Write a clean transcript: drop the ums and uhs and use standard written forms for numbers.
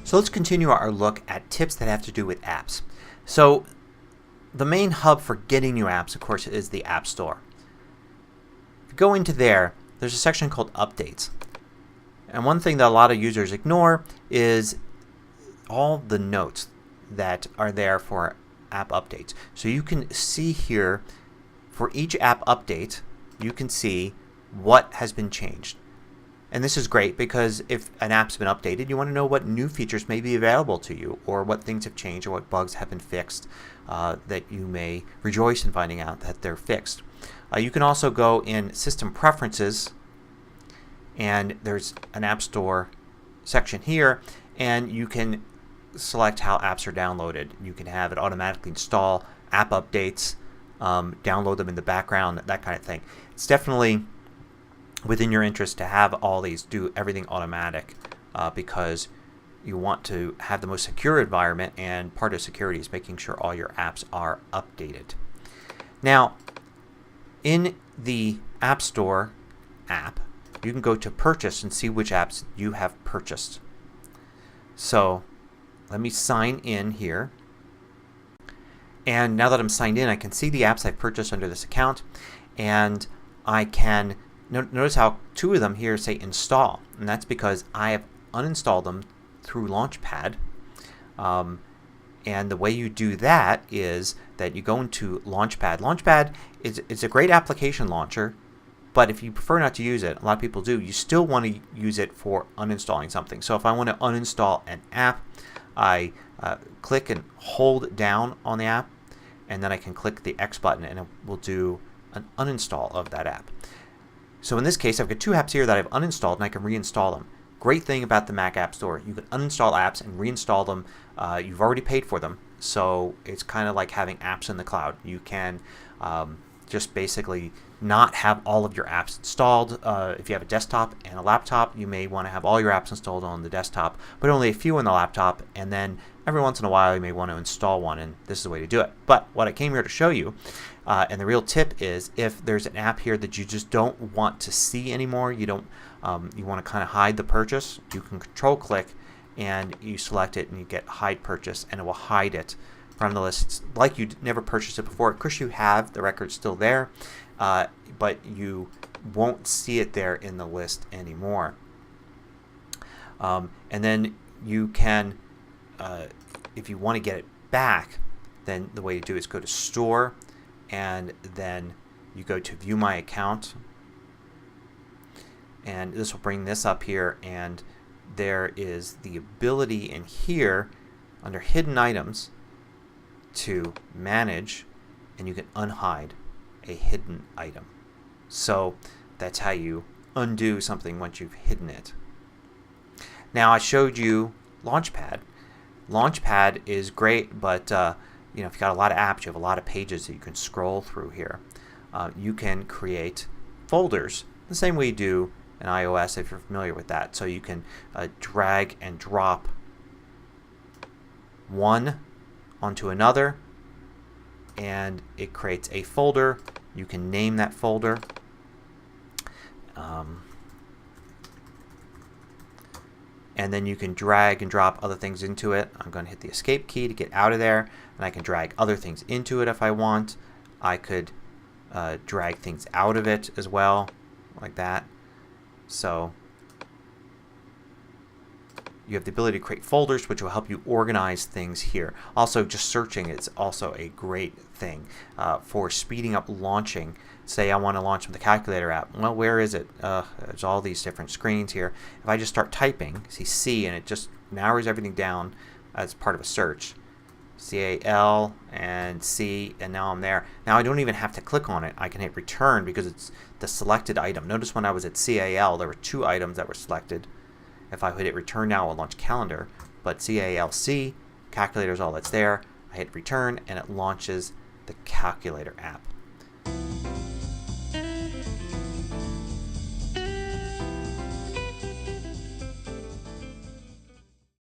So let's continue our look at tips that have to do with apps. So the main hub for getting new apps, of course, is the App Store. If you go into there, there's a section called Updates. And one thing that a lot of users ignore is all the notes that are there for app updates. So you can see here for each app update you can see what has been changed. And this is great because if an app's been updated you want to know what new features may be available to you or what things have changed or what bugs have been fixed that you may rejoice in finding out that they're fixed. You can also go in System Preferences and there's an App Store section here and you can select how apps are downloaded. You can have it automatically install app updates, download them in the background, that kind of thing. It's definitely within your interest to have all these do everything automatic because you want to have the most secure environment, and part of security is making sure all your apps are updated. Now in the App Store app you can go to Purchase and see which apps you have purchased. So let me sign in here. And now that I'm signed in I can see the apps I've purchased under this account, and I can notice how two of them here say install, and that's because I have uninstalled them through Launchpad. And the way you do that is that you go into Launchpad. Launchpad is a great application launcher, but if you prefer not to use it, a lot of people do, you still want to use it for uninstalling something. So if I want to uninstall an app, I click and hold down on the app, and then I can click the X button and it will do an uninstall of that app. So in this case I've got two apps here that I've uninstalled and I can reinstall them. Great thing about the Mac App Store, you can uninstall apps and reinstall them. You've already paid for them, so it's kind of like having apps in the cloud. You can just basically not have all of your apps installed. If you have a desktop and a laptop you may want to have all your apps installed on the desktop but only a few on the laptop, and then every once in a while you may want to install one, and this is the way to do it. But what I came here to show you, and the real tip is, if there's an app here that you just don't want to see anymore, you don't you want to kind of hide the purchase, you can Control click and you select it and you get Hide Purchase, and it will hide it from the list. It's like you never purchased it before. Of course you have, the record's still there, but you won't see it there in the list anymore. And then you can, if you want to get it back, then the way to do it is go to Store, and then you go to View My Account, and this will bring this up here, and there is the ability in here under Hidden Items to manage, and you can unhide a hidden item. So that's how you undo something once you've hidden it. Now I showed you Launchpad. Launchpad is great, but if you've got a lot of apps, you have a lot of pages that you can scroll through here. You can create folders the same way you do in iOS if you're familiar with that. So you can drag and drop one onto another and it creates a folder. You can name that folder. And then you can drag and drop other things into it. I'm going to hit the Escape key to get out of there, and I can drag other things into it if I want. I could drag things out of it as well, like that. So you have the ability to create folders, which will help you organize things here. Also, just searching is also a great thing for speeding up launching. Say I want to launch with the calculator app. Well, where is it? There's all these different screens here. If I just start typing, see C, and it just narrows everything down as part of a search. CAL and C, and now I'm there. Now I don't even have to click on it. I can hit return because it's the selected item. Notice when I was at CAL there were two items that were selected. If I hit return now, it will launch calendar, but CALC, calculator is all that's there. I hit return and it launches the calculator app.